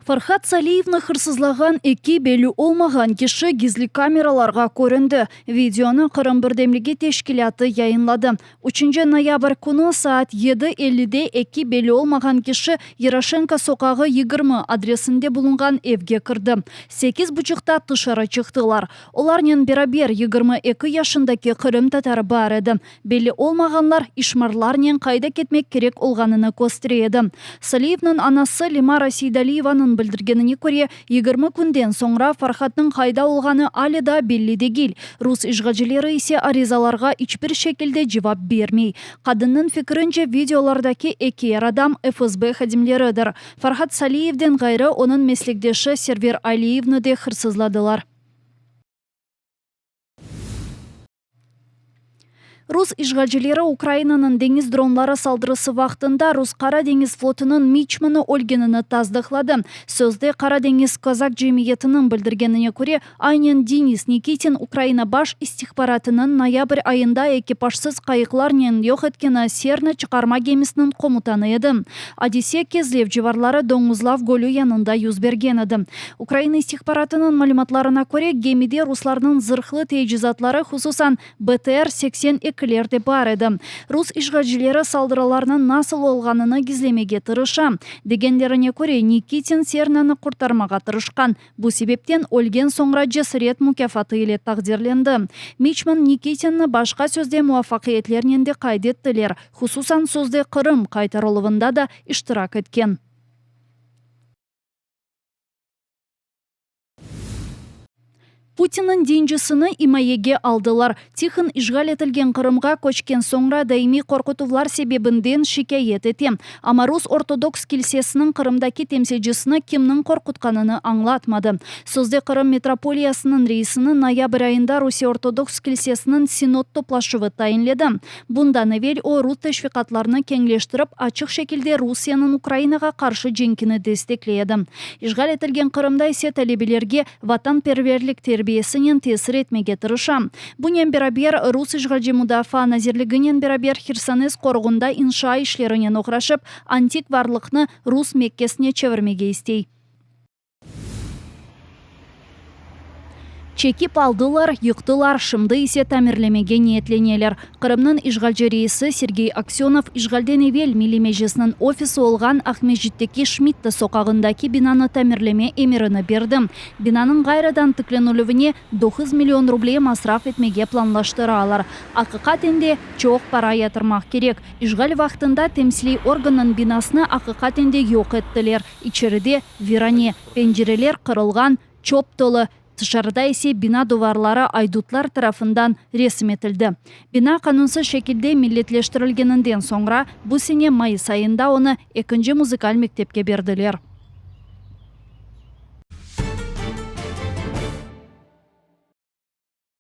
Фархат Салиевны хырсызлаган эки белүү олмаган киши гизли камераларга көрүндү. Видеону Кырым Бирдемлиги тешкилаты яйынлады. 3 ноябрь күнү саат 7:50 эки белүү олмаган киши Ярошенко сокагы 20 адресинде булунган эвге кырды. 8:30 тышары чыктылар. Оларнын берабер 22 жашындагы Кырым татары бар эди. Белүү олмаганлар ишмарларнын кайда кетмек керек олганын көстүрөдү. Салиевнын анасы Лимара Сейдалиеванын билдиргенине көрө 20 күнден соңра Фархаттын кайда болганы али да белли дегил. Рус ишгалчылары исе аризаларга эч бир шекилде жооп бермей. Кадындын фикринче видеолордоки эки адам ФСБ хадимлеридир. Фархат Салиевден гайры онун меслектеши Сервер Алиевны да хырсызладылар. Рус ишгалчылары Украинанын деңиз дронлары салдырысы вактында Рус Кара деңиз флотунун мичманы өлгөнүн таздыклады. Сөздө Кара деңиз казак жемиятынын билдиргенине көрө, айнын Денис Никитин Украина баш истихбаратынын ноябрь айында экипажсыз кайыкларнын жок эткени Серна чыгарма кемесинин комутаны эди. Одиссия Кезлев жыбарлары Доңузлав көлү янында юз берген эди. Украина истихбаратынын маалыматларына көрө, кемеде руслардын зырхлы тежизатлары, хусусан БТР-82 де бар эди. Рус ишгалчылары салдыраларынын насыл болгонуну гизлемеге тырыша. Дегендерине көрө, Никитин Сернаны куртармага тырышкан. Бу себептен өлген соңра жасырет мукафаты эле тагдирленди. Мичман Никитинни башка сөздө муафакыйетлеринен де кайдеттилер. Хусусан сөздө Кырым кайтарылуунда да иштирак эткен. Путиндин денжисini имаеге алдылар. Тихон ишгал этилген Кырымга көчкен соңра даими коркутуулар себебинден шикаят этем. Ама Рус ортодокс килсесинин Кырымдаки темсилчисини кимдин коркутканын аңлатмады. Сөздө Кырым метрополиясынын рейсini ноябрь айында Русия ортодокс килсесинин синод топлашуы тайынлады. Bundan evvel o Rus teşvikatlarını kеңлештирип, ачык шекилде Русиянын Украинага каршы жеңкини дестеклейди. Ишгал этилген Кырымда исе талебелерге ватанперверлик тербиесинен тесир этмеге тырыша. Бунен берабер Рус ишгалчы мудафа назирлигинен берабер Херсонес коргунда инша ишлеринен окурашып, антик барлыкны Рус Меккесине чевермеге истей. Чекип алдылар, йыктылар, шымды исе тамирлемеге ниетленелер. Кырымнын ишгалчы рейси Сергей Аксенов ишгалден эвел Милли Межлисинин офиси болгон Ахмеджиттеки Шмидт сокагындаки бинаны тамирлеме эмирини берди. Бинанын кайрадан тикленүүлүбүнө 9 миллион рублей масраф этмеге планлаштыралар. Акыкат энди чоң пара ятырмак керек. Ишгал вактында темсилий органнын бинасыны акыкат энди жок эттилер. Ичериде виране, пенжерелер кырылган, чоп толы. Тышарда ise бина дуварлары айдутлар тарафынан ресим этилди. Бина канунсыз шекилде миллетлештирилгенинден соңра бу сене майыс айында оны экинчи музыкаль мектепке бердилер.